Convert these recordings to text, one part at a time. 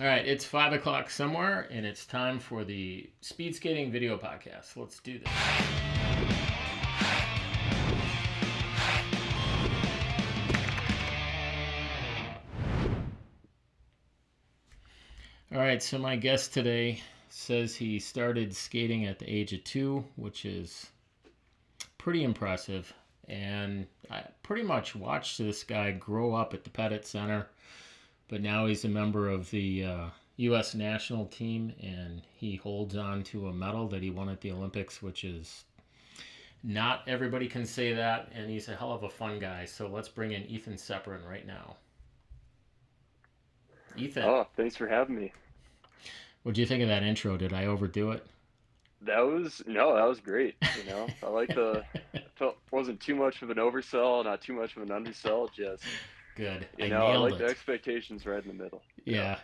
All right, it's 5 o'clock somewhere, and it's time for the speed skating video podcast. Let's do this. All right, so my guest today says he started skating at the age of 2, which is pretty impressive. And I pretty much watched this guy grow up at the Pettit Center, but now he's a member of the U.S. national team, and he holds on to a medal that he won at the Olympics, which is not everybody can say that, and he's a hell of a fun guy. So let's bring in Ethan Cepuran right now. Ethan, Oh, thanks for having me. what do you think of that intro? Did I overdo it? That was great. I like felt wasn't too much of an oversell, not too much of an undersell. Just, Good. I I nailed like the it. expectations right in the middle. Yeah,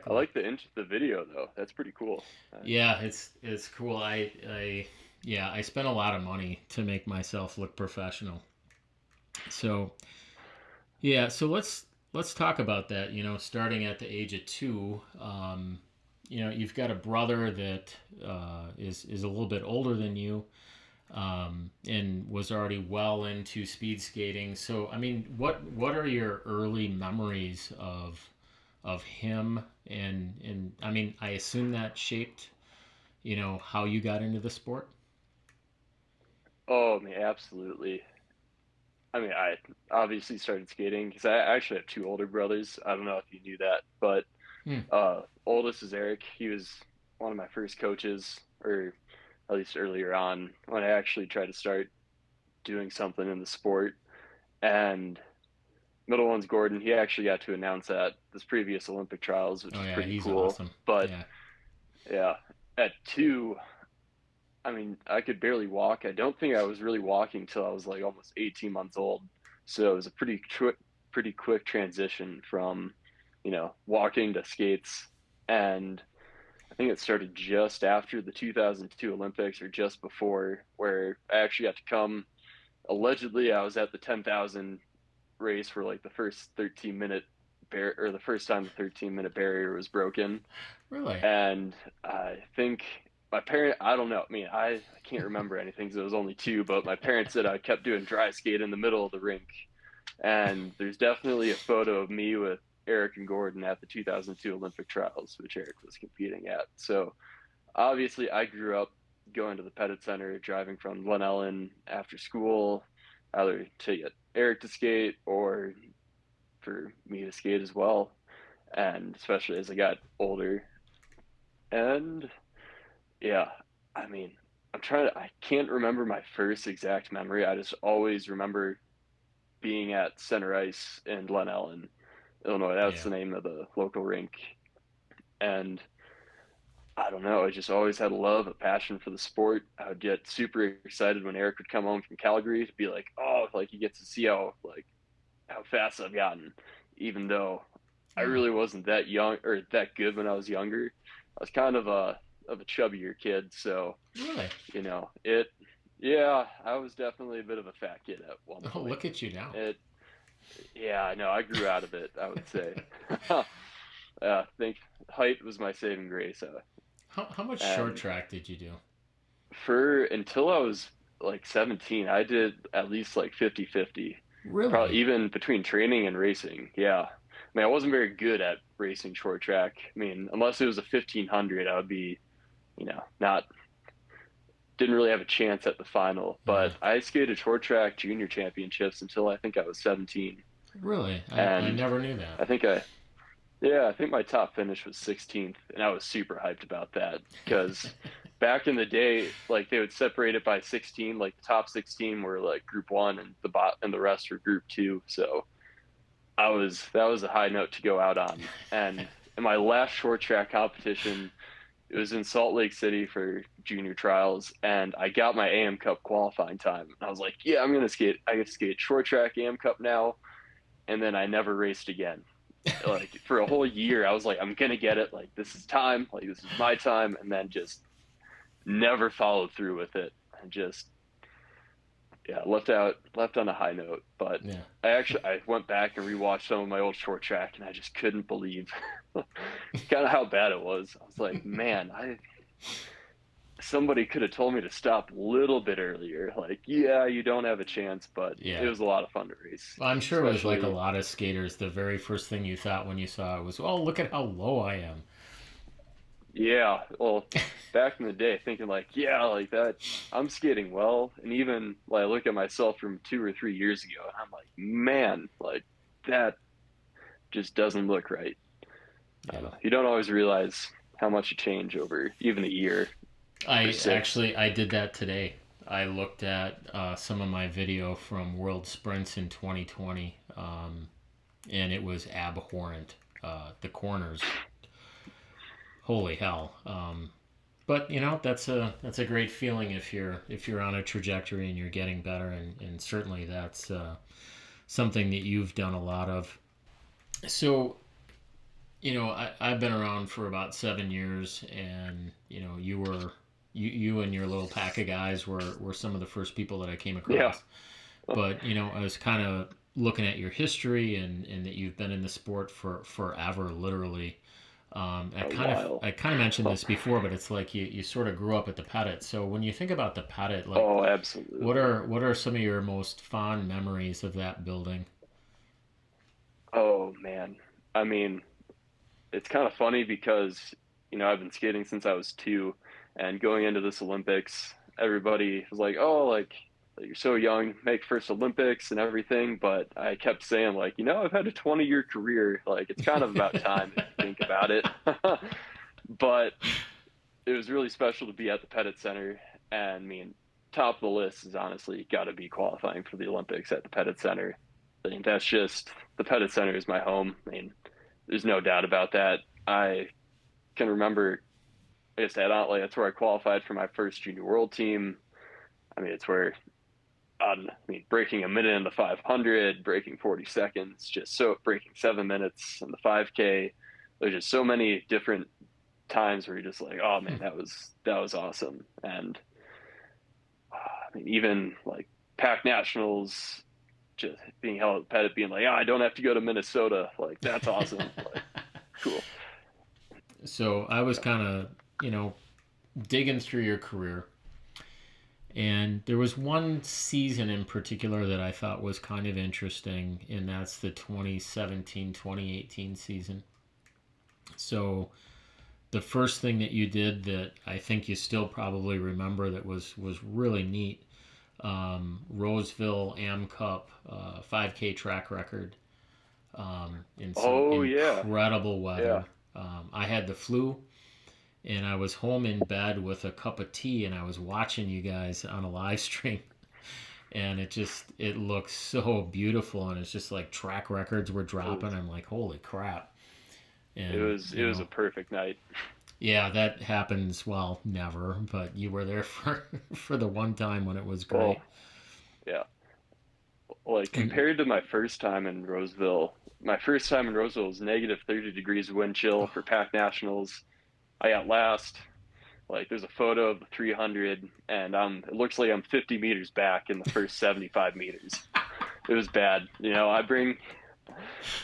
I exactly. like the video though. That's pretty cool. Yeah, it's cool. I spent a lot of money to make myself look professional. So yeah, so let's talk about that. Starting at the age of 2, you've got a brother that is a little bit older than you, and was already well into speed skating. So I mean, what are your early memories of him? And I mean, I assume that shaped how you got into the sport. Oh, man, absolutely. I mean, I obviously started skating because I actually have two older brothers. I don't know if you knew that, but Hmm. oldest is Eric. He was one of my first coaches, or at least earlier on when I actually tried to start doing something in the sport. And middle one's Gordon. He actually got to announce at this previous Olympic trials, which Oh is yeah, pretty he's cool. awesome. But Yeah. yeah, at 2, I mean, I could barely walk. I don't think I was really walking till I was like almost 18 months old. So it was a pretty quick transition from, walking to skates. And I think it started just after the 2002 Olympics or just before, where I actually got to come. Allegedly, I was at the 10,000 race for like the first 13-minute or the first time the 13-minute barrier was broken. Really? And I think my parent, I don't know. I mean, I can't remember anything because it was only 2, but my parents said I kept doing dry skate in the middle of the rink. And there's definitely a photo of me with Eric and Gordon at the 2002 Olympic trials, which Eric was competing at. So obviously, I grew up going to the Pettit Center, driving from Glen Ellen after school, either to get Eric to skate or for me to skate as well. And especially as I got older. And yeah, I mean, I can't remember my first exact memory. I just always remember being at Center Ice in Glen Ellen, Illinois. That's Yeah. the name of the local rink. And I don't know, I just always had a love, a passion for the sport. I would get super excited when Eric would come home from Calgary to be like, oh, like he gets to see how fast I've gotten, even though I Oh, really wasn't that young or that good when I was younger. I was kind of a chubbier kid, so really? it. Yeah, I was definitely a bit of a fat kid at one Oh, point. look at you now. It. Yeah, I know. I grew out of it, I would say. I think height was my saving grace. How much short And track did you do? for until I was like 17, I did at least like 50-50, probably Really? even between training and racing. Yeah. I mean, I wasn't very good at racing short track. I mean, unless it was a 1500, I would be, not, didn't really have a chance at the final. Yeah. But I skated short track junior championships until I think I was 17. Really? I And never knew that. I think I, yeah, I think my top finish was 16th, and I was super hyped about that because back in the day, like they would separate it by 16. Like the top 16 were like Group One, and the rest were Group Two. So that was a high note to go out on. And in my last short track competition, it was in Salt Lake City for junior trials, and I got my AM Cup qualifying time. And I was like, yeah, I'm gonna skate. I get to skate short track AM Cup now, and then I never raced again like for a whole year. I was like, I'm gonna get it. Like this is time. Like this is my time. And then just never followed through with it. And just yeah, left on a high note. But Yeah. I went back and rewatched some of my old short track, and I just couldn't believe kind of how bad it was. I was like, man, I somebody could have told me to stop a little bit earlier. Like, yeah, you don't have a chance, but it Yeah. was a lot of fun to race, Well, I'm sure it was like a especially. lot of skaters. The very first thing you thought when you saw it was, "Oh, look at how low I am." Yeah, well, back in the day, thinking like, yeah, like that, I'm skating well, and even like I look at myself from 2 or 3 years ago, and I'm like, man, like that just doesn't look right. I don't Yeah. know. You don't always realize how much you change over even a year or I six. actually I did that today. I looked at some of my video from World Sprints in 2020, and it was abhorrent. The corners, holy hell! But that's a great feeling if you're on a trajectory and you're getting better, and certainly that's something that you've done a lot of. So I've been around for about 7 years, and you and your little pack of guys were some of the first people that I came Yeah. across. But I was kind of looking at your history, and that you've been in the sport for forever, literally. A while. I kind of mentioned this before, but it's like you sort of grew up at the Pettit. So when you think about the Pettit, like Oh, absolutely. what are some of your most fond memories of that building? Oh man. I mean, it's kind of funny because, I've been skating since I was two, and going into this Olympics, everybody was like, "Oh, like you're so young, make first Olympics and everything." But I kept saying, like, I've had a 20-year career. Like, it's kind of about time if you think about it. But it was really special to be at the Pettit Center, and I mean, top of the list is honestly got to be qualifying for the Olympics at the Pettit Center. I mean, that's just the Pettit Center is my home. I mean, there's no doubt about that. I can remember, I guess at Otley, that's where I qualified for my first junior world team. I mean, it's where breaking a minute in the 500, breaking 40 seconds, just so breaking 7 minutes in the 5K. There's just so many different times where you're just like, oh man, that was awesome. And I mean, even like Pac Nationals, just being held at Pettit, being like, I don't have to go to Minnesota. Like that's awesome. Like cool. So I was kind of digging through your career, and there was one season in particular that I thought was kind of interesting, and that's the 2017-2018 season. So the first thing that you did that I think you still probably remember that was really neat, Roseville Am Cup 5K track record, in some Oh yeah, incredible yeah. weather. I had the flu, and I was home in bed with a cup of tea, and I was watching you guys on a live stream, and it looks so beautiful, and it's just like track records were It dropping. was I'm like, holy crap! it And was it was a perfect night. yeah, that happens. Well, never, but you were there for for the one time when it was Well, great. yeah. Like And compared to my first time in Roseville was negative 30 degrees wind chill for Pac Nationals. I got last. Like there's a photo of the 300, and it looks like I'm 50 meters back in the first 75 meters. It was bad.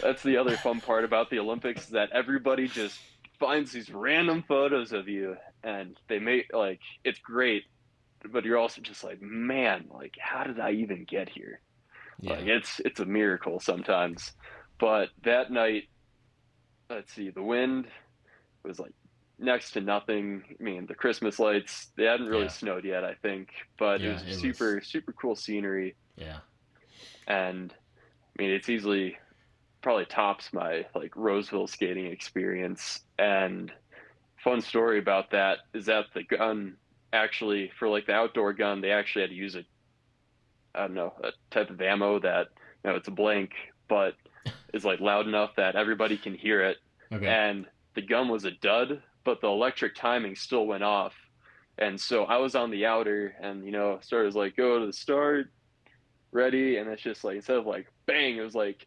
That's the other fun part about the Olympics is that everybody just finds these random photos of you, and they make like it's great, but you're also just like, man, like how did I even get here? Like yeah, it's a miracle sometimes. But that night, let's see, the wind was like next to nothing. I mean, the Christmas lights, they hadn't really yeah, snowed yet, I think, but it yeah. was It was super, super cool scenery. yeah, And I mean, it's easily probably tops my like Roseville skating experience. And fun story about that is that the gun actually, for like the outdoor gun, they actually had to use I don't know, a type of ammo that, it's a blank, but is like loud enough that everybody can hear it. okay. And the gun was a dud, but the electric timing still went off. And so I was on the outer, and starters like go to the start, ready, and it's just like instead of like bang, it was like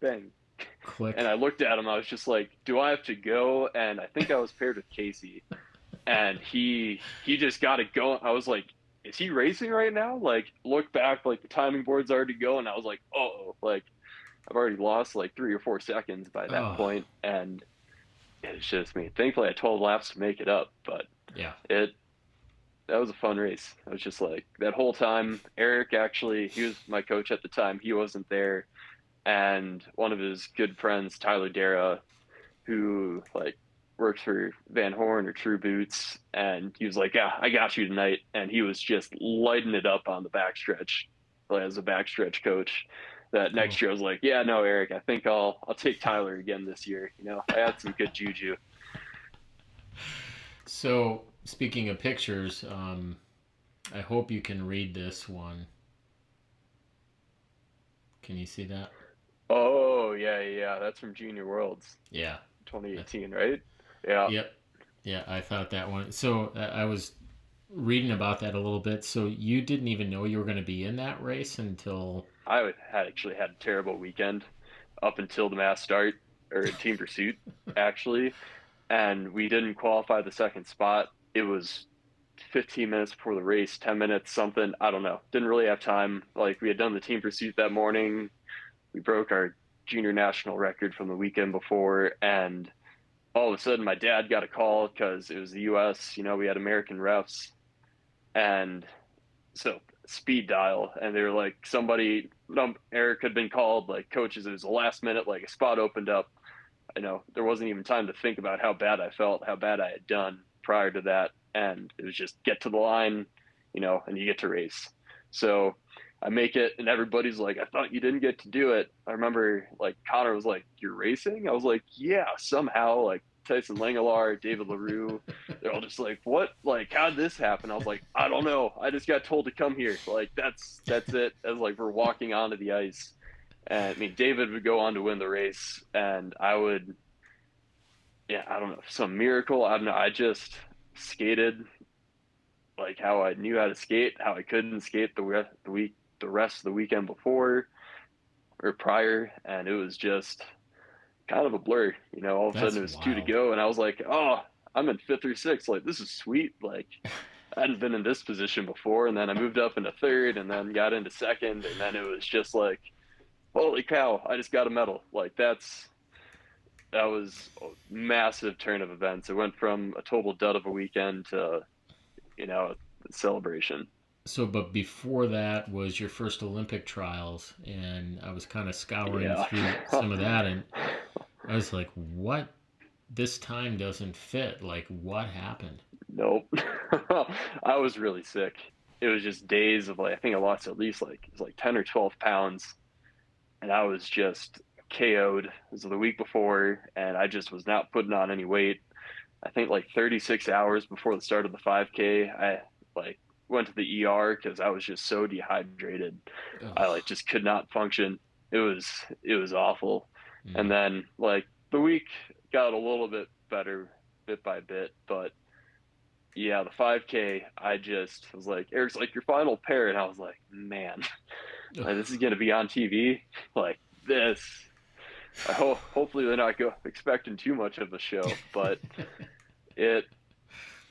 bang. And Click. I looked at him, I was just like, do I have to go? And I think I was paired with Casey, and he just got it going. I was like is he racing right now? Like, look back, like the timing board's already going. I was like, oh, like I've already lost like 3 or 4 seconds by that Oh, point, and it's just me. Thankfully, I had 12 laps to make it up, but yeah. it that was a fun race. I was just like that whole time. Eric actually, he was my coach at the time. He wasn't there, and one of his good friends, Tyler Dara, who like works for Van Horn or True Boots, and he was like, "Yeah, I got you tonight," and he was just lighting it up on the backstretch, like, as a backstretch coach. That Cool. next year, I was like, "Yeah, no, Eric, I think I'll take Tyler again this year." I had some good juju. So, speaking of pictures, I hope you can read this one. Can you see that? Oh yeah, yeah, that's from Junior Worlds Yeah. That's, 2018, right? Yeah, yep. Yeah, I thought that one. So I was reading about that a little bit. So you didn't even know you were going to be in that race until. had actually had a terrible weekend up until the mass start or team pursuit, actually, and we didn't qualify the second spot. It was 15 minutes before the race, 10 minutes, something. I don't know. Didn't really have time. Like, we had done the team pursuit that morning. We broke our junior national record from the weekend before. And all of a sudden, my dad got a call because it was the US. We had American refs. And so speed dial. And they were like, Eric had been called, like, coaches. It was the last minute, like, a spot opened up. There wasn't even time to think about how bad I felt, how bad I had done prior to that. And it was just get to the line, and you get to race. So I make it, and everybody's like, I thought you didn't get to do it. I remember, like, Connor was like, you're racing? I was like, yeah, somehow, like, Tyson Langelar, David LaRue, they're all just like, what? Like, how'd this happen? I was like, I don't know. I just got told to come here. Like, that's it. As like we're walking onto the ice. And I mean, David would go on to win the race, and I would, yeah, I don't know, some miracle. I don't know. I just skated like how I knew how to skate, how I couldn't skate the rest of the weekend before or prior, and it was just kind of a blur. All of a sudden That's it was two to wild. go, and I was like, oh, I'm in fifth or sixth. Like, this is sweet. Like, I hadn't been in this position before, and then I moved up into third, and then got into second, and then it was just like, holy cow, I just got a medal. Like, that was a massive turn of events. It went from a total dud of a weekend to, a celebration. So, but before that was your first Olympic trials, and I was kind of scouring Yeah. through some of that, and I was like, what? This time doesn't fit. Like, what happened? Nope. I was really sick. It was just days of, like, I think I lost at least, like, it was like 10 or 12 pounds, and I was just KO'd. It was the week before, and I just was not putting on any weight. I think like 36 hours before the start of the 5K, I like went to the ER because I was just so dehydrated. I Ugh. like just could not function. It was awful. And Mm. then like the week got a little bit better bit by bit, but yeah, the 5K, I just was like, Eric's like, your final pair, and I was like, man, like, this is gonna be on TV, like this. Hopefully they're not expecting too much of the show, but it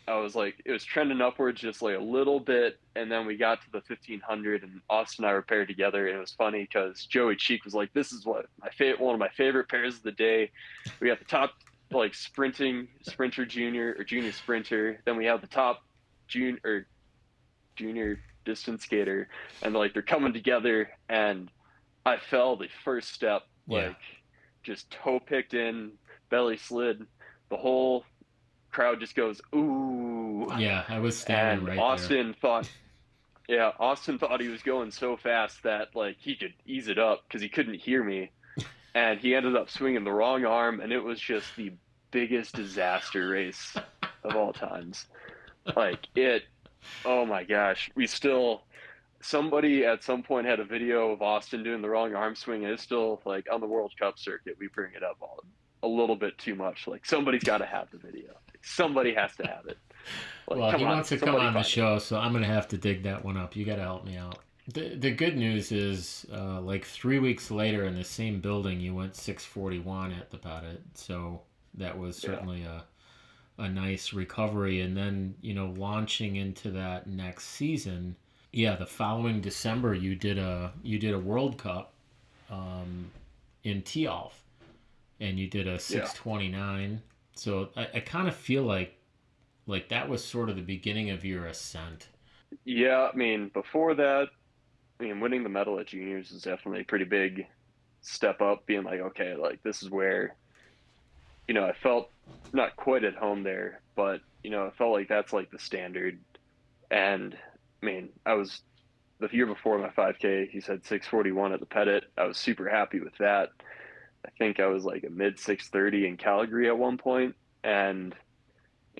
I was like, it was trending upwards just like a little bit, and then we got to the 1500, and Austin and I were paired together, and it was funny because Joey Cheek was like, "This is what one of my favorite pairs of the day." We got the top like sprinter junior or junior sprinter, then we have the top junior distance skater, and like they're coming together, and I fell the first step, Yeah. like just toe picked in, belly slid, the whole crowd just goes ooh, Yeah, I was standing and right there. Austin thought he was going so fast that like he could ease it up because he couldn't hear me, and he ended up swinging the wrong arm, and it was just the biggest disaster race of all times. Like, it, oh my gosh, we still, somebody at some point had a video of Austin doing the wrong arm swing, and it's still like on the World Cup circuit. We bring it up a little bit too much. Like, somebody's got to have the video. Like, somebody has to have it. Like, Well, come he on, wants to come somebody on the find it. show, so I'm going to have to dig that one up. You got to help me out. The good news is, like 3 weeks later in the same building, you went 641 at about it. So that was Yeah. certainly a nice recovery, and then launching into that next season. Yeah, the following December you did a World Cup um, in Tialf, and you did a Yeah. 6:29. So I kind of feel like that was sort of the beginning of your ascent. Yeah, I mean, before that, I mean, winning the medal at juniors is definitely a pretty big step up, being like, okay, like this is where, I felt not quite at home there, but, I felt like that's like the standard. And I mean, I was the year before my 5K, he said 6:41 at the Pettit. I was super happy with that. I think I was like a mid 6:30 in Calgary at one point, and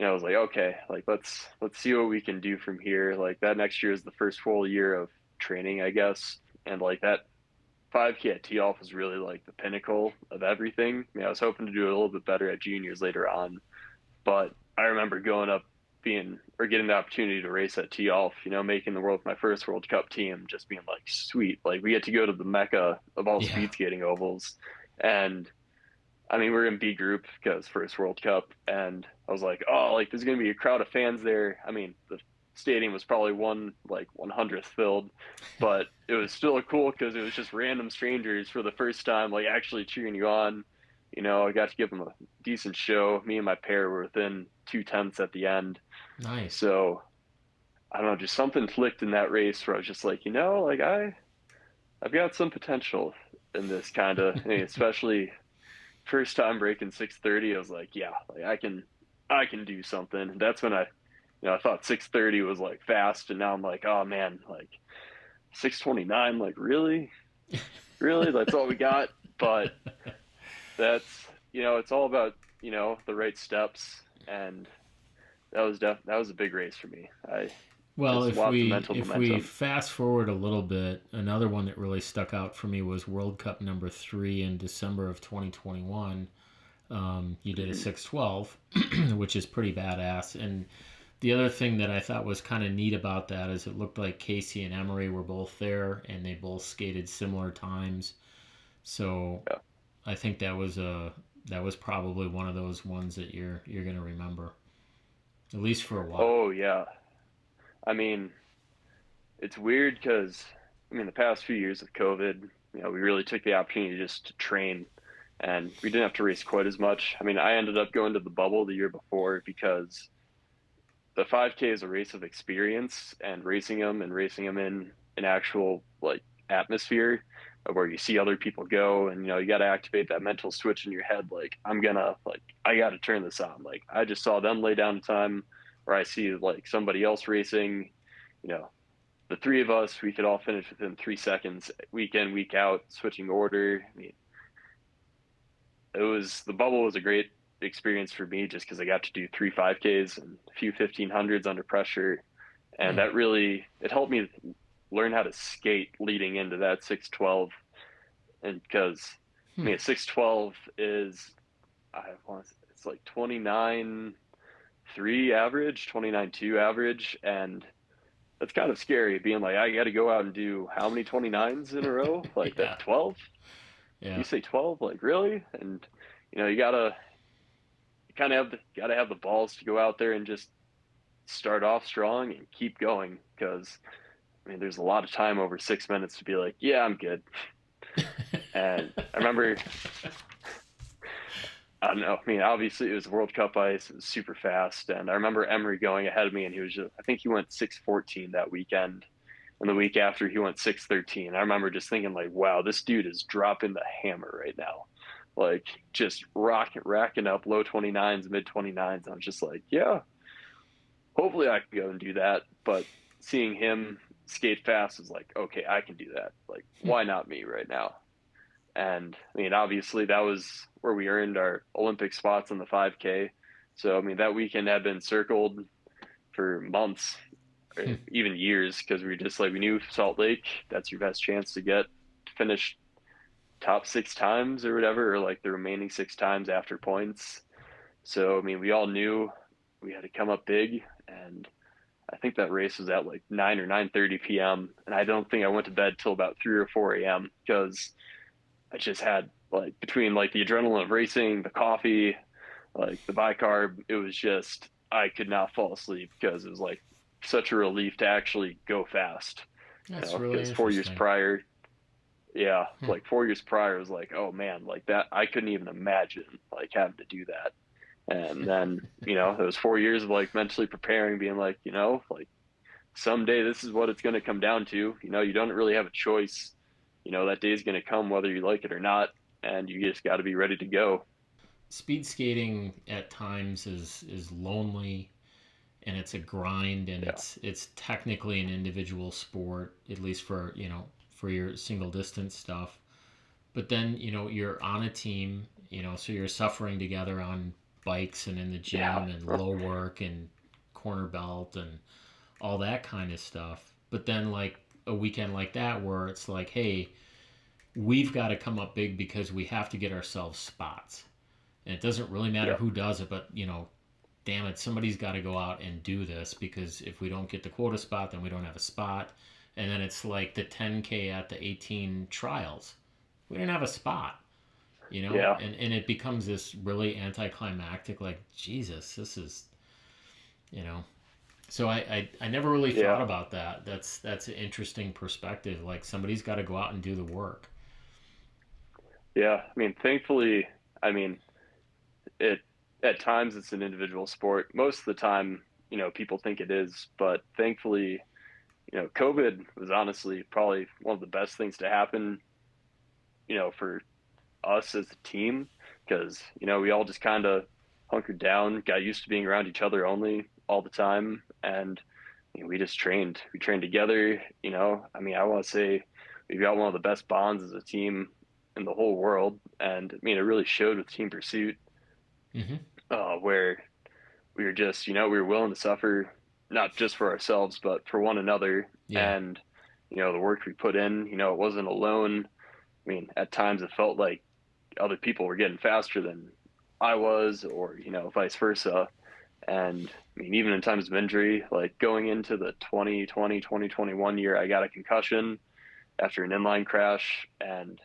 I was like, okay, like let's see what we can do from here. Like that next year is the first full year of training, I guess, and like that 5K at tee off was really like the pinnacle of everything. I mean, I was hoping to do a little bit better at juniors later on, but I remember going up being or getting the opportunity to race at tee off, making the world my first World Cup team, just being like sweet. Like we get to go to the mecca of all Yeah, speed skating ovals, and I mean, we're in B group because first World Cup, and I was like, oh, like there's gonna be a crowd of fans there. I mean, the stadium was probably 1/100th filled, but it was still cool because it was just random strangers for the first time, like actually cheering you on. I got to give them a decent show. Me and my pair were within 2/10 at the end, nice. so I don't know, just something clicked in that race where I was just like, like I've got some potential in this kind of, especially first time breaking 6:30, I was like, yeah, like I can do something. And that's when I thought 6:30 was like fast, and now I'm like, oh man, like 6:29, like really, really, that's all we got. But that's it's all about the right steps, and that was a big race for me. I Well, just if lots of we mental if we momentum. fast forward a little bit, another one that really stuck out for me was World Cup number 3 in December of 2021. You did a Hmm. 6:12, which is pretty badass. And the other thing that I thought was kind of neat about that is it looked like Casey and Emery were both there, and they both skated similar times. So Yeah. I think that was probably one of those ones that you're gonna remember at least for a while. Oh yeah. I mean, it's weird because I mean the past few years of COVID, we really took the opportunity just to train, and we didn't have to race quite as much. I mean, I ended up going to the bubble the year before because the 5K is a race of experience, and racing them in an actual like atmosphere where you see other people go, and you got to activate that mental switch in your head like I got to turn this on. Like I just saw them lay down time, or I see like somebody else racing, you know the three of us, we could all finish within 3 seconds, week in, week out, switching order. I mean, the bubble was a great experience for me just because I got to do three 5Ks and a few 1500s under pressure, and Hmm. that really it helped me learn how to skate leading into that 6:12. And because I Hmm. mean, 6:12 is I want it's like 29.3 average, 29.2 average, and that's kind of scary being like, I got to go out and do how many 29s in a row? Like that Yeah. 12? You Yeah. say 12? Like really? And you kind of got to have the balls to go out there and just start off strong and keep going because I mean, there's a lot of time over 6 minutes to be like, yeah, I'm good. And I remember, I don't know. I mean, obviously it was World Cup ice. It was super fast, and I remember Emery going ahead of me, and he was I think he went 6:14 that weekend, and the week after he went 6:13. I remember just thinking like, wow, this dude is dropping the hammer right now, like just racking up low 29s, mid 29s. I was just like, yeah, hopefully I can go and do that. But seeing him skate fast is like, okay, I can do that. Like, why not me right now? And I mean, obviously that was where we earned our Olympic spots on the 5K. So I mean, that weekend had been circled for months, or even years, because we were just like we knew Salt Lake, that's your best chance to get to finish top 6 times or whatever, or like the remaining 6 times after points. So I mean, we all knew we had to come up big, and I think that race was at like 9 or 9:30 p.m. and I don't think I went to bed till about 3 or 4 a.m. because I just had like between like the adrenaline of racing, the coffee, Like the bicarb, it was just I could not fall asleep because it was like such a relief to actually go fast. You That's know, really because 4 years interesting. prior, yeah, Hmm. like 4 years prior, it was like, oh man, like that I couldn't even imagine like having to do that. And then, it was 4 years of like mentally preparing, being like, like someday this is what it's going to come down to. You don't really have a choice. That day's going to come whether you like it or not, and you just got to be ready to go. Speed skating at times is lonely, and it's a grind, and Yeah, it's technically an individual sport, at least for for your single distance stuff. But then you're on a team, so you're suffering together on bikes and in the yeah, gym and low work and corner belt and all that kind of stuff. But then like a weekend like that where it's like, hey, we've got to come up big because we have to get ourselves spots. And it doesn't really matter yeah, who does it, but damn it, somebody's got to go out and do this, because if we don't get the quota spot, then we don't have a spot. And then it's like the 10K at the 18 trials. We didn't have a spot, yeah, and it becomes this really anticlimactic, like, Jesus, this is, you know. So I never really yeah, thought about that. That's an interesting perspective. Like somebody's got to go out and do the work. yeah. I mean, thankfully, I mean, it at times it's an individual sport. Most of the time, people think it is, but thankfully, COVID was honestly probably one of the best things to happen, for us as a team, because we all just kind of hunkered down, got used to being around each other only all the time, and we just trained. We trained together. I mean, I want to say we've got one of the best bonds as a team in the whole world, and I mean, it really showed with Team Pursuit, Mm-hmm. where we were just, we were willing to suffer, not just for ourselves, but for one another, Yeah. and the work we put in, it wasn't alone. I mean, at times it felt like other people were getting faster than I was, or vice versa. And I mean, even in times of injury, like going into the 2020-2021 year, I got a concussion after an inline crash, and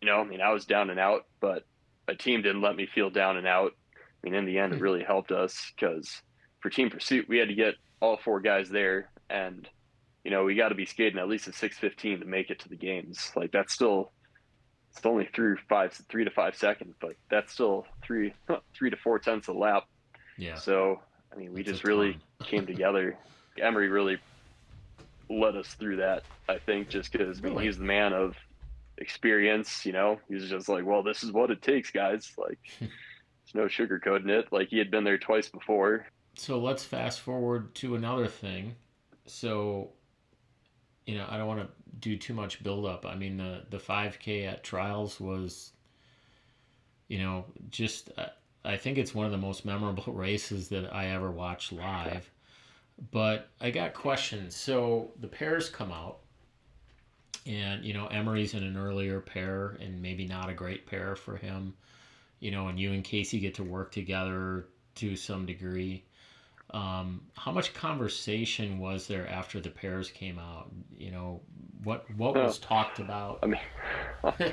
I mean, I was down and out, but a team didn't let me feel down and out. I mean, in the end, it really helped us because for Team Pursuit, we had to get all four guys there, and we got to be skating at least a 6:15 to make it to the games. Like that's still it's only through 3 to 5 seconds, but that's still three 3 to 4 tenths a lap. Yeah. So I mean, we That's a just really ton. came together. Emery really led us through that. I think just because I mean Really. he's the man of experience. He's just like, well, this is what it takes, guys. Like, there's no sugarcoating it. Like he had been there twice before. So let's fast forward to another thing. So I don't want to do too much build up. I mean, the 5K at trials was, just I think it's one of the most memorable races that I ever watched live. But I got questions. So the pairs come out, and Emery's in an earlier pair, and maybe not a great pair for him. And you and Casey get to work together to some degree. How much conversation was there after the pairs came out? What was talked about? I mean,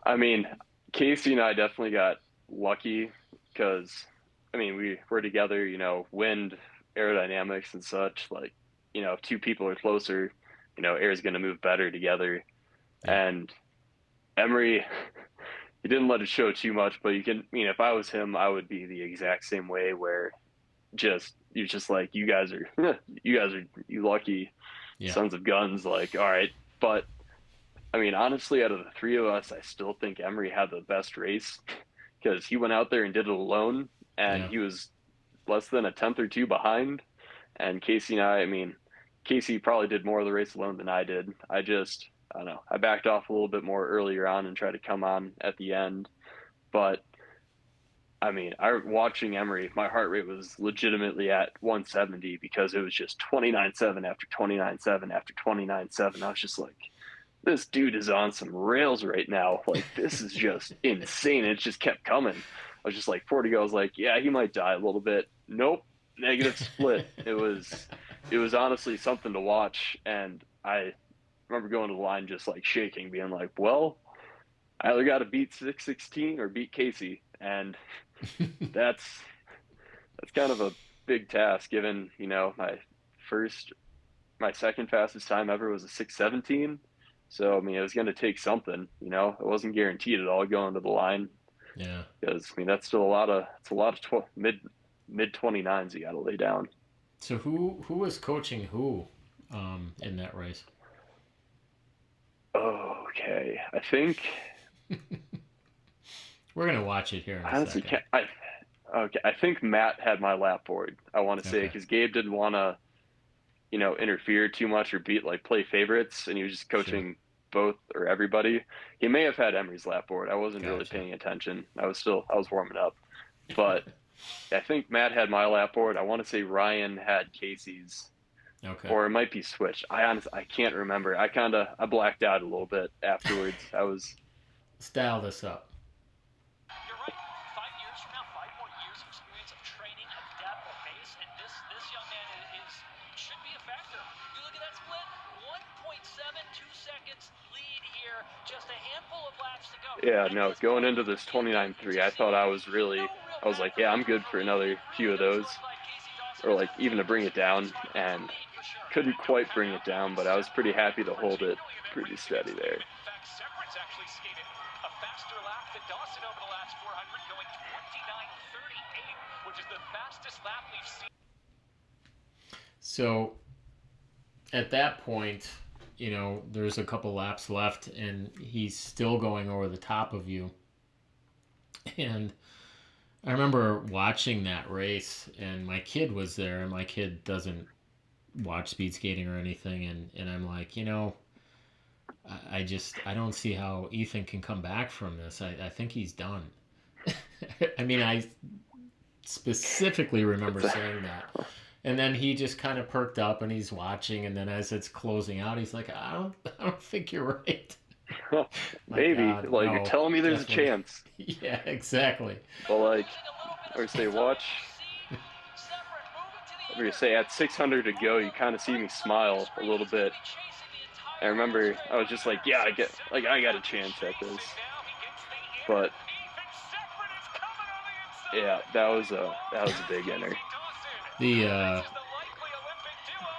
I mean, Casey and I definitely got lucky because, I mean, we were together. Wind, aerodynamics, and such. Like, if two people are closer, air is going to move better together. Yeah. And Emery, he didn't let it show too much, but you can. I mean, if I was him, I would be the exact same way. Where you're just like you guys are, you lucky Yeah. sons of guns. Like, all right, but I mean, honestly, out of the three of us, I still think Emery had the best race because he went out there and did it alone, and Yeah. he was less than a tenth or two behind. And Casey and I mean, Casey probably did more of the race alone than I did. I don't know, I backed off a little bit more earlier on and tried to come on at the end. But I mean, watching Emery, my heart rate was legitimately at 170 because it was just 29.7 after 29.7 after 29.7. I was just like, this dude is on some rails right now. Like, this is just insane. It just kept coming. I was just like, 40 goes like, yeah, he might die a little bit. Nope, negative split. It was honestly something to watch, and I remember going to the line just like shaking, being like, well, I either got to beat 6:16 or beat Casey, and That's kind of a big task given, first my second fastest time ever was a 6:17. So I mean, it was going to take something, It wasn't guaranteed at all going to the line Yeah. because I mean, that's still a lot of mid 29s you got to lay down. So who was coaching who in that race? Okay. I think We're gonna watch it here in a I honestly second. can't okay, I think Matt had my lap board. I want to say Okay. because Gabe didn't want to, interfere too much or beat like play favorites, and he was just Sure. coaching both or everybody. He may have had Emery's lap board. I wasn't really Gotcha. paying attention. I was warming up, but I think Matt had my lap board. I want to say Ryan had Casey's, Okay. or it might be switched. I can't remember. I blacked out a little bit afterwards. I was Let's dial this up. You're right. 5 years from now, 5 more years of experience of training, of depth, of pace, and this young man is should be a factor. You look at that split, 1.72 seconds lead here, just a handful of laps to go. Yeah, At no, this going point, into you this can't get 29.3, I thought consistency. No real I was like, factor yeah, for I'm him good to for lead. It another few really of does those, look like Casey Dawson or is like having even to bring it down, strike out the and lead for sure. couldn't No quite bring it timeout. down, but I was pretty happy to hold it pretty steady there. In fact, Cepuran's actually skated a faster lap than Dawson over the last 400, going 29:38, which is the fastest lap we've seen. So at that point, there's a couple laps left, and he's still going over the top of you. And I remember watching that race, and my kid was there, and my kid doesn't watch speed skating or anything, and I'm like, I don't see how Ethan can come back from this. I think he's done. I mean, I specifically remember It's a, saying that. And then he just kind of perked up and he's watching, and then as it's closing out, he's like, I don't think you're right. Like, maybe like you're no, telling me there's a definitely. chance, Yeah, exactly. but like or say watch. I'm gonna say at 600 to go, you kind of see me smile a little bit. I remember I was just like, yeah, I got a chance at this, but yeah, that was a big inner. The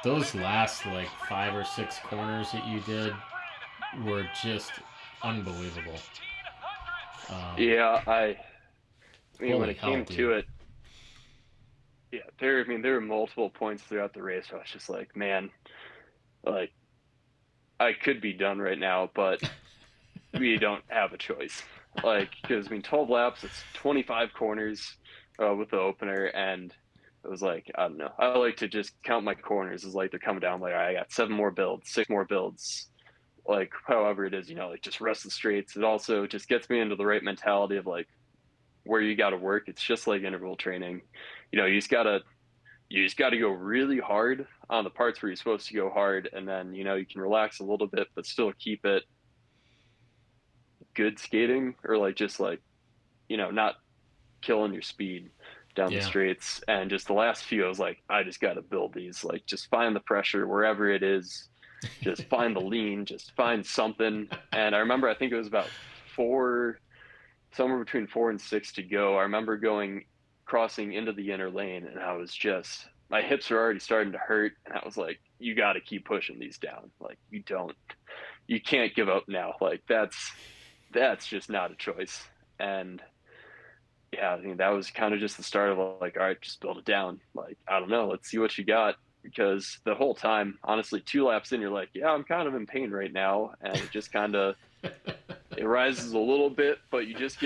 those last like 5 or 6 corners that you did were just unbelievable. Yeah, I mean when Holy it hell, came to dude. it, yeah, there were multiple points throughout the race where I was just like, man, like I could be done right now, but we don't have a choice. Like, because I mean, 12 laps, it's 25 corners with the opener, and it was like, I don't know. I like to just count my corners as like they're coming down. Like, all right, I got 7 more builds, 6 more builds, like however it is, like just rest the straights. It also just gets me into the right mentality of like where you got to work. It's just like interval training. You just got to go really hard on the parts where you're supposed to go hard, and then you can relax a little bit, but still keep it good skating, or like just like not killing your speed down the Yeah. straights. And just the last few, I was like, I just got to build these. Like, just find the pressure wherever it is. Just find the lean. Just find something. And I remember, I think it was about four, somewhere between 4 and 6 to go. I remember crossing into the inner lane, and I was just my hips are already starting to hurt, and I was like, you got to keep pushing these down. Like, you can't give up now. Like, that's just not a choice. And yeah, I think that was kind of just the start of like, all right, just build it down. Like, I don't know, let's see what you got. Because the whole time, honestly, 2 laps in, you're like, yeah, I'm kind of in pain right now, and it just kind of it rises a little bit, but you just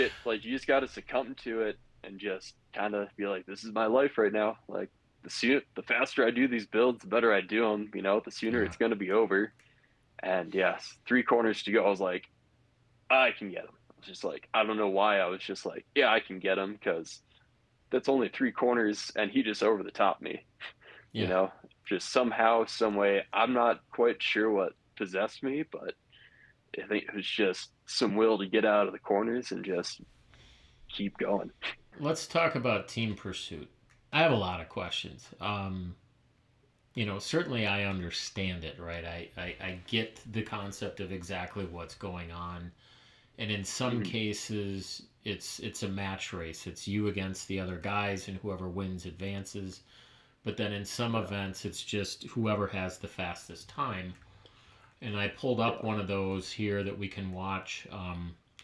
got to succumb to it and just kind of be like, this is my life right now. Like the faster I do these builds, the better I do them. The sooner Yeah. it's going to be over. And yes, 3 corners to go. I was like, I can get them. I was just like, I don't know why. I was just like, yeah, I can get him because that's only 3 corners, and he just over the top me. You Yeah. know, just somehow, some way. I'm not quite sure what possessed me, but I think it was just some will to get out of the corners and just keep going. Let's talk about team pursuit. I have a lot of questions. Certainly I understand it, right? I get the concept of exactly what's going on. And in some Mhm. cases, it's a match race. It's you against the other guys, and whoever wins advances. But then in some Yeah. events, it's just whoever has the fastest time. And I pulled up Yeah. one of those here that we can watch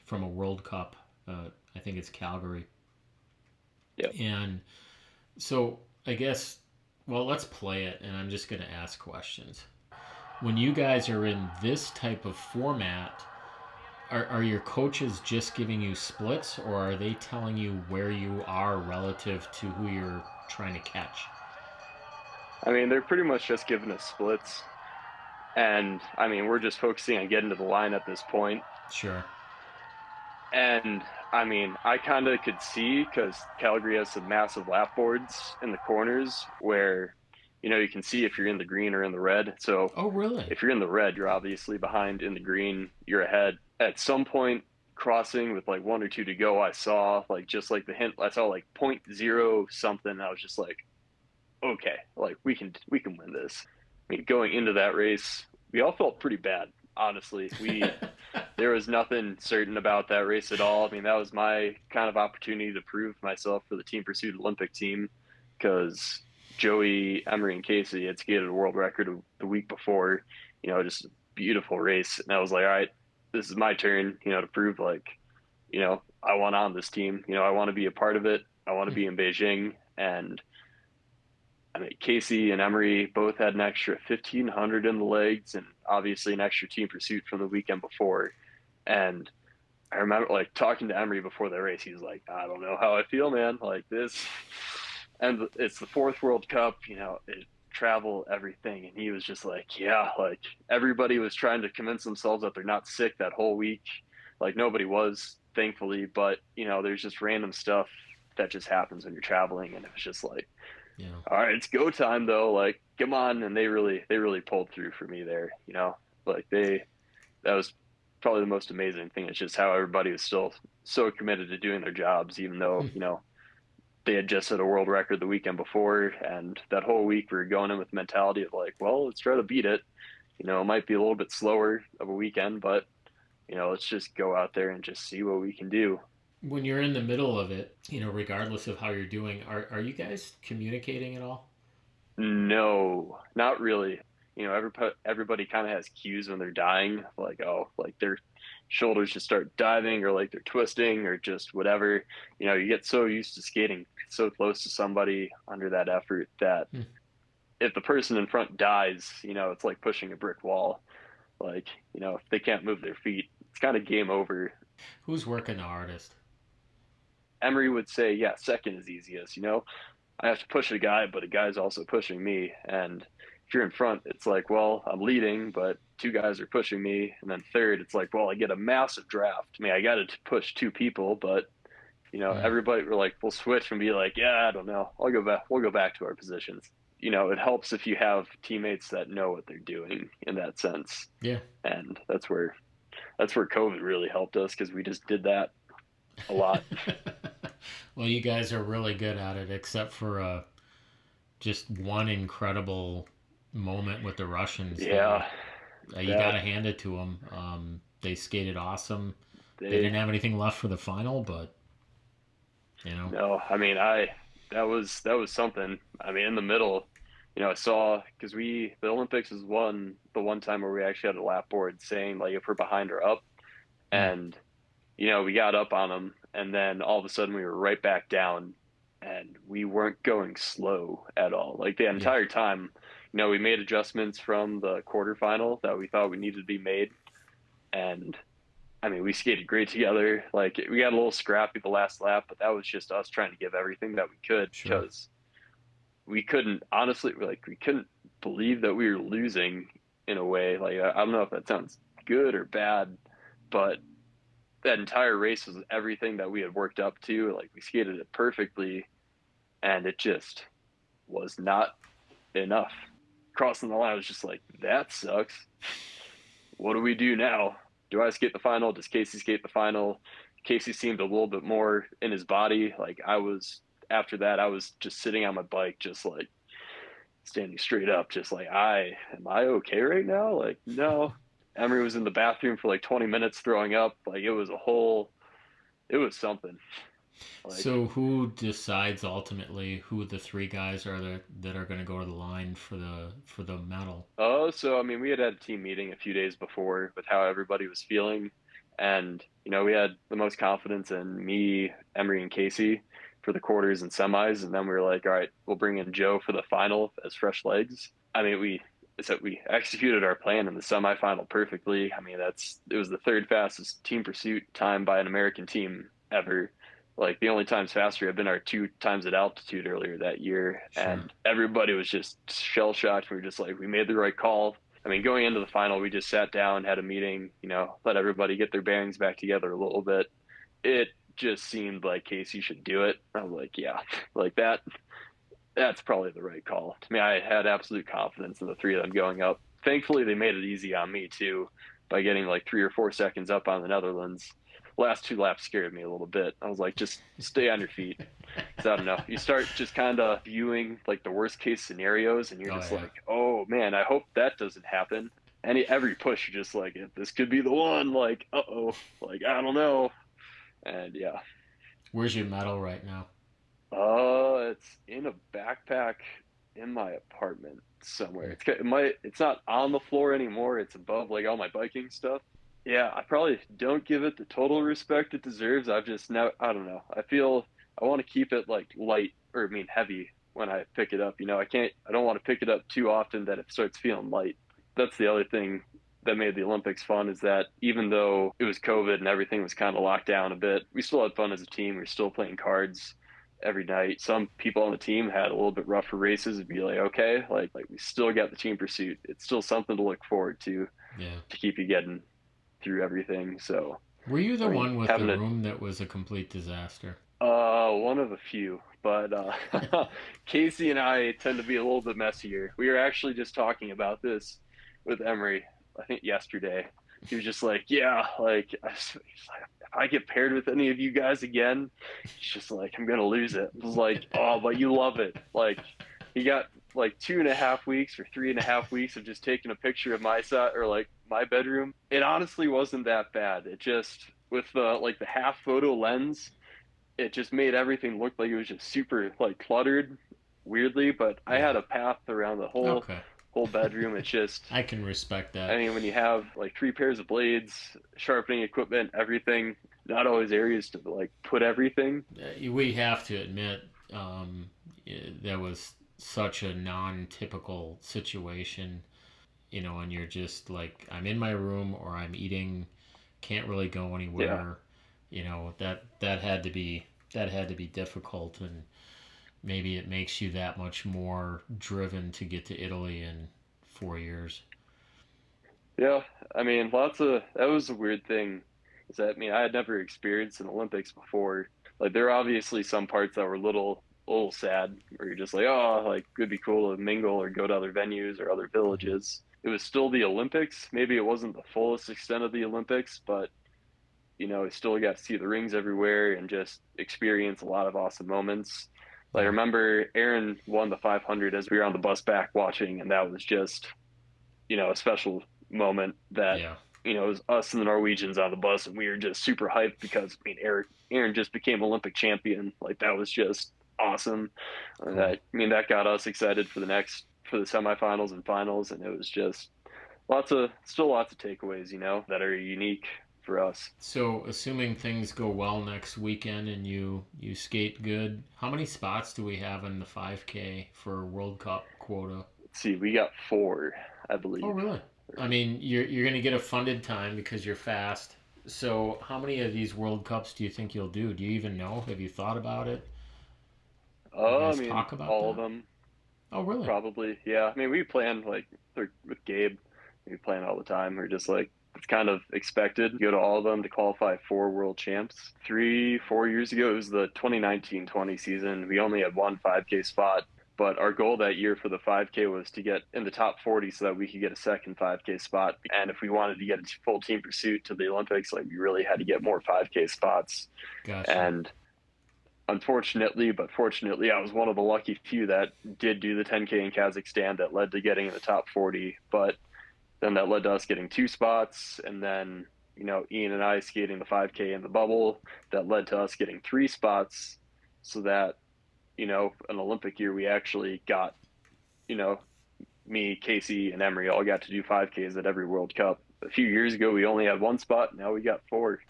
from a World Cup. I think it's Calgary. Yeah. And so I guess, well, let's play it, and I'm just going to ask questions. When you guys are in this type of format, are your coaches just giving you splits, or are they telling you where you are relative to who you're trying to catch? I mean, they're pretty much just giving us splits. And I mean, we're just focusing on getting to the line at this point. Sure. And I mean, I kind of could see because Calgary has some massive lap boards in the corners where, you can see if you're in the green or in the red. So Oh, really? if you're in the red, you're obviously behind. In the green, you're ahead. At some point, crossing with like one or two to go, I saw like just like the hint. I saw like point zero something. I was just like, okay, like we can win this. I mean, going into that race, we all felt pretty bad. Honestly, there was nothing certain about that race at all. I mean, that was my kind of opportunity to prove myself for the Team Pursuit Olympic team because Joey, Emery, and Casey had skated a world record the week before. Just a beautiful race, and I was like, all right, this is my turn. To prove like, I want on this team. I want to be a part of it. I want to be in Beijing, and I mean, Casey and Emery both had an extra 1,500 in the legs and obviously an extra team pursuit from the weekend before. And I remember like talking to Emery before the race. He was like, I don't know how I feel, man. Like this, and it's the fourth World Cup, travel, everything. And he was just like, yeah, like everybody was trying to convince themselves that they're not sick that whole week. Like nobody was, thankfully, but there's just random stuff that just happens when you're traveling. And it was just like, Yeah. all right, it's go time though. Like, come on. And they really pulled through for me there, like that was probably the most amazing thing. It's just how everybody was still so committed to doing their jobs, even though, they had just set a world record the weekend before. And that whole week we were going in with the mentality of like, well, let's try to beat it. It might be a little bit slower of a weekend, but, let's just go out there and just see what we can do. When you're in the middle of it, regardless of how you're doing, are you guys communicating at all? No, not really. Everybody kind of has cues when they're dying, like oh, like their shoulders just start diving, or like they're twisting, or just whatever. You get so used to skating so close to somebody under that effort that Hmm. if the person in front dies, it's like pushing a brick wall. Like if they can't move their feet, it's kind of game over. Who's working the hardest? Emery would say, yeah, second is easiest. I have to push a guy, but a guy's also pushing me. And if you're in front, it's like, well, I'm leading, but two guys are pushing me. And then third, it's like, well, I get a massive draft. I mean, I got to push two people, but Hmm. everybody were like, we'll switch and be like, yeah, I don't know. I'll go back. We'll go back to our positions. It helps if you have teammates that know what they're doing in that sense. Yeah. And that's where COVID really helped us because we just did that a lot. Well, you guys are really good at it, except for just one incredible moment with the Russians there. Yeah, You got that to hand it to them. They skated awesome. They they didn't have anything left for the final, but you know, No, I mean, that was something. I mean, in the middle, I saw because the Olympics is the one time where we actually had a lap board saying like if we're behind or up, hmm, and we got up on them, and then all of a sudden we were right back down, and we weren't going slow at all. Like the yeah, entire time, we made adjustments from the quarterfinal that we thought we needed to be made, and I mean, we skated great together. Like we got a little scrappy the last lap, but that was just us trying to give everything that we could sure. because we couldn't honestly like we couldn't believe that we were losing in a way. Like I don't know if that sounds good or bad, but that entire race was everything that we had worked up to. Like we skated it perfectly, and it just was not enough. Crossing the line was just like that sucks. What do we do now? Do I skate the final? Does Casey skate the final? Casey seemed a little bit more in his body. Like I was after that, I was just sitting on my bike, just like standing straight up, just like am I okay right now? Like, no. Emery was in the bathroom for like 20 minutes throwing up. Like it was something. Like, So who decides ultimately who the three guys are that are going to go to the line for the medal? oh, so I mean, we had a team meeting a few days before with how everybody was feeling, and we had the most confidence in me, Emery, and Casey for the quarters and semis, and then we were like, all right, we'll bring in Joe for the final as fresh legs. I mean, we executed our plan in the semifinal perfectly. I mean, it was the third fastest team pursuit time by an American team ever. Like the only times faster have been our 2 times at altitude earlier that year, Sure. and everybody was just shell shocked. We were just like, we made the right call. I mean, going into the final, we just sat down, had a meeting, let everybody get their bearings back together a little bit. It just seemed like Casey should do it. I was like, yeah, like that's probably the right call. To me, I had absolute confidence in the three of them going up. Thankfully, they made it easy on me too by getting like 3 or 4 seconds up on the Netherlands. Last 2 laps scared me a little bit. I was like, just stay on your feet. Because I don't know. You start just kind of viewing like the worst case scenarios, and you're Oh just yeah. like, oh man, I hope that doesn't happen. Every push, you're just like, this could be the one. Like, like I don't know. And yeah, Where's your medal right now? it's in a backpack in my apartment somewhere. Hmm. It's not on the floor anymore. It's above like all my biking stuff. Yeah, I probably don't give it the total respect it deserves. I've just now I don't know. I feel I want to keep it like light or I mean heavy when I pick it up. I don't want to pick it up too often that it starts feeling light. That's the other thing that made the Olympics fun is that even though it was COVID and everything was kind of locked down a bit, we still had fun as a team. We were still playing cards every night. Some people on the team had a little bit rougher races. It'd be like, okay, like we still got the team pursuit. It's still something to look forward Yeah. to keep you getting through everything. So, Were you I the mean, one with the having room that was a complete disaster? one of a few, but Casey and I tend to be a little bit messier. We were actually just talking about this with Emery, I think yesterday. He was just like, yeah, like, if I get paired with any of you guys again, he's just like, I'm gonna lose it. I was like, oh, but you love it. Like, he got like 2.5 weeks or 3.5 weeks of just taking a picture of my side or like my bedroom. It honestly wasn't that bad. It just with the half photo lens, it just made everything look like it was just super like cluttered weirdly, but I Yeah. had a path around the Okay. whole bedroom. It's just I can respect I that. mean when you have like 3 pairs of blades, sharpening equipment, everything, not always areas to like put everything. We have to admit that was such a non-typical situation, and you're just like, I'm in my room or I'm eating, can't really go Yeah. anywhere. That had to be difficult, and maybe it makes you that much more driven to get to Italy in 4 years. Yeah. I mean that was a weird thing. Is that I mean I had never experienced an Olympics before. Like there are obviously some parts that were a little sad where you're just like, oh, like it'd be cool to mingle or go to other venues or other Mm-hmm. villages. It was still the Olympics. Maybe it wasn't the fullest extent of the Olympics, but I still got to see the rings everywhere and just experience a lot of awesome moments. Like I Yeah. remember Aaron won the 500 as we were on the bus back watching, and that was just a special moment that Yeah. it was us and the Norwegians on the bus, and we were just super hyped because I mean Aaron just became Olympic champion. Like that was just awesome. Cool. That got us excited for the semifinals and finals, and it was just lots of takeaways, that are unique for us. So, assuming things go well next weekend and you skate good, how many spots do we have in the 5K for World Cup quota? Let's see, we got 4, I Oh, believe. really? I mean, you're going to get a funded time because you're fast. So, how many of these World Cups do you think you'll do? Do you even know? Have you thought about it? You I guys mean, talk about all of that? them. Oh, really? Probably, yeah. I mean, we plan like with Gabe, we plan all the time. We're just like it's kind of expected. You go to all of them to qualify for world champs. 4 years ago, it was the 2019-20 season. We only had one 5K spot, but our goal that year for the 5K was to get in the top 40 so that we could get a second 5K spot. And if we wanted to get a full team pursuit to the Olympics, like we really had to get more 5K spots. Gotcha. And unfortunately, but fortunately, I was one of the lucky few that did do the 10K in Kazakhstan that led to getting in the top 40. But Then that led to us getting 2 spots, and then Ian and I skating the 5K in the bubble. That led to us getting 3 spots, so that an Olympic year we actually got you know me, Casey, and Emery all got to do 5Ks at every World Cup. A few years ago, we only had 1 spot. Now we got 4.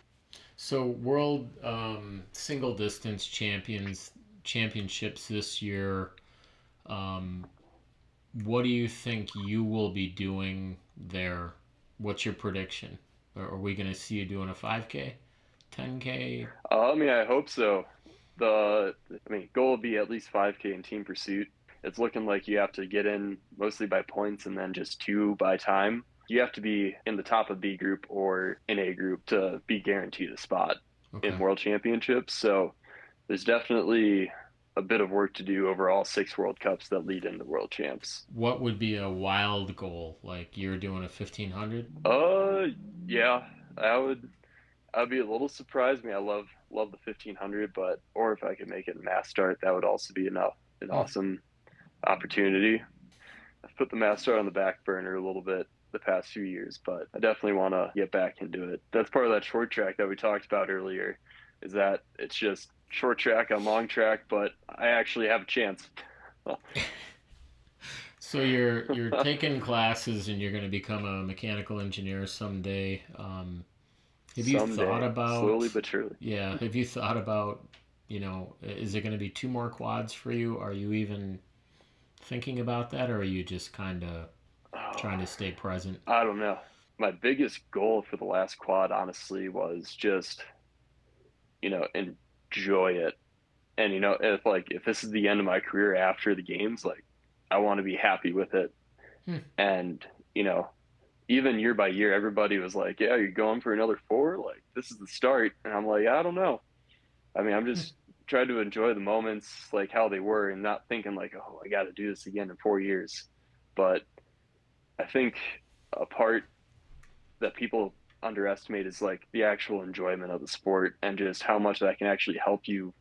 So world single distance championships this year. Um, what do you think you will be doing there? What's your prediction? Are we going to see you doing a 5K, 10K? I hope so. Goal will be at least 5K in team pursuit. It's looking like you have to get in mostly by points and then just 2 by time. You have to be in the top of B group or in A group to be guaranteed a spot in Okay. World Championships. So there's definitely a bit of work to do over all 6 World Cups that lead into World Champs. What would be a wild goal? Like you're doing a 1500? Uh, yeah, I would. I'd be a little surprised. I love the 1500, but or if I could make it a mass start, that would also be an Hmm. awesome opportunity. I've put the mass start on the back burner a little bit the past few years, but I definitely want to get back into it. That's part of that short track that we talked about earlier, is that it's just short track on long track, but I actually have a chance. So you're taking classes and you're going to become a mechanical engineer someday. Have you thought Someday, about, slowly but surely. yeah, have you thought about, is it going to be 2 more quads for you? Are you even thinking about that, or are you just kind of Oh, trying to stay present? I don't know. My biggest goal for the last quad, honestly, was just, enjoy it. And if this is the end of my career after the games, like I want to be happy with it. Hmm. And you know, even year by year, everybody was like, "Yeah, you're going for another 4. Like this is the start." And I'm like, "I don't know. I'm Hmm. just trying to enjoy the moments like how they were, and not thinking like, oh, I got to do this again in 4 years." But I think a part that people underestimate is like the actual enjoyment of the sport and just how much that can actually help you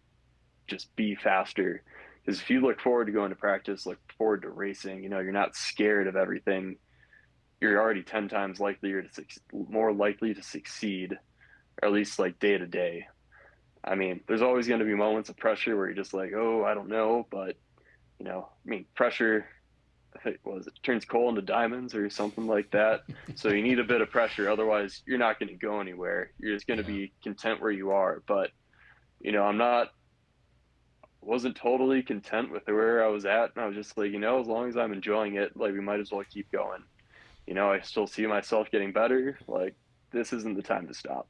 just be faster. Because if you look forward to going to practice, look forward to racing, you're not scared of everything. You're already 10 times more likely to succeed, or at least like day to day. There's always going to be moments of pressure where you're just like, oh, I don't know. But, pressure, I think, it turns coal into diamonds or something like that. So you need a bit of pressure. Otherwise, you're not going to go anywhere. You're just going to Yeah. be content where you are. But, I'm not wasn't totally content with where I was at, and I was just like, as long as I'm enjoying it, like we might as well keep going. I still see myself getting better. Like this isn't the time to stop.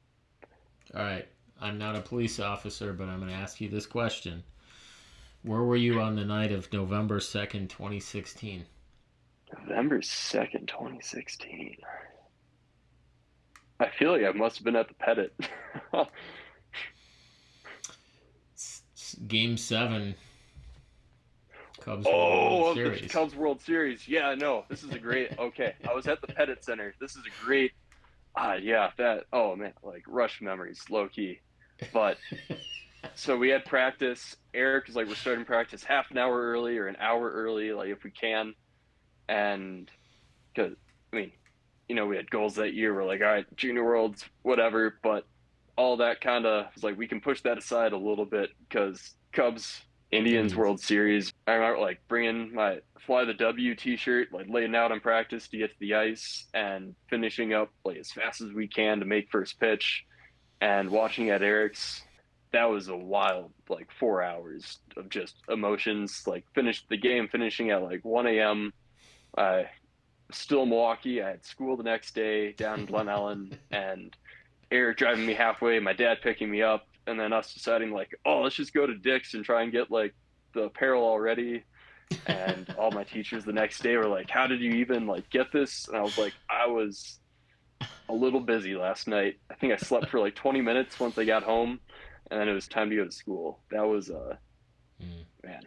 All right. I'm not a police officer, but I'm going to ask you this question. Where were you on the night of November 2nd, 2016? November 2nd, 2016. I feel like I must have been at the Pettit. Game 7, Cubs win the World Oh, of the Series. Cubs World Series. Yeah, no, this is a great. Okay, I was at the Pettit Center. This is a great. Yeah, that. Oh man, like rush memories, low key. But so we had practice. Eric is like, we're starting practice half an hour early or an hour early, like if we can. And because I mean, we had goals that year. We're like, all right, Junior Worlds, whatever. But all that kind of was like, we can push that aside a little bit because Cubs Indians Indians. World Series. I remember like bringing my Fly the W T-shirt, like laying out on practice to get to the ice and finishing up like as fast as we can to make first pitch, and watching at Eric's. That was a wild like 4 hours of just emotions. Like finished the game, finishing at like 1 a.m. I still in Milwaukee. I had school the next day down in Glen Ellen, and Eric driving me halfway, my dad picking me up, and then us deciding like, oh, let's just go to Dick's and try and get like the apparel already. And all my teachers the next day were like, how did you even like get this? And I was like, I was a little busy last night. I think I slept for like 20 minutes once I got home, and then it was time to go to school. That was Mm. man,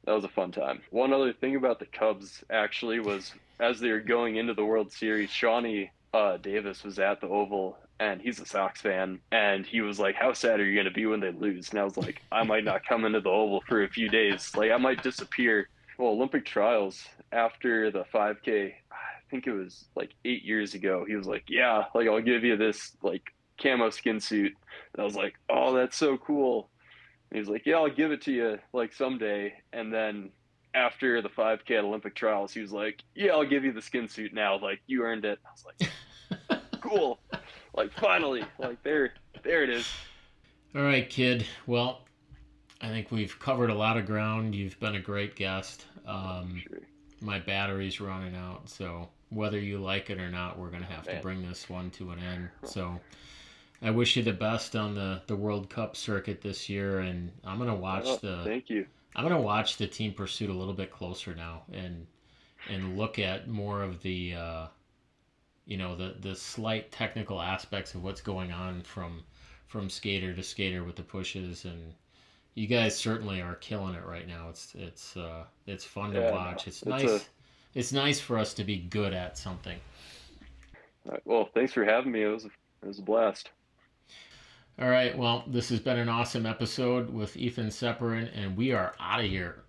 that was a fun time. One other thing about the Cubs actually was as they were going into the World Series, Shawnee Davis was at the Oval, and he's a Sox fan, and he was like, "How sad are you going to be when they lose?" And I was like, "I might not come into the Oval for a few days. Like I might disappear." Well, Olympic trials after the 5K, think it was like 8 years ago. He was like, "Yeah, like I'll give you this like camo skin suit." And I was like, "Oh, that's so cool." And he's like, "Yeah, I'll give it to you like someday." And then after the 5K at Olympic trials, he was like, "Yeah, I'll give you the skin suit now. Like you earned it." I was like, "Cool." Like finally, like there it is. All right, kid. Well, I think we've covered a lot of ground. You've been a great guest. Sure. My battery's running out, so whether you like it or not, we're gonna Oh, have to man. bring this one to an end. So I wish you the best on the World Cup circuit this year, and Oh, thank you. I'm gonna watch the team pursuit a little bit closer now, and look at more of the the slight technical aspects of what's going on from skater to skater with the pushes. And you guys certainly are killing it right now. It's fun to Yeah, no, watch. It's it's a. nice. It's nice for us to be good at something. Well, thanks for having me. It was a blast. All right. Well, this has been an awesome episode with Ethan Cepuran, and we are out of here.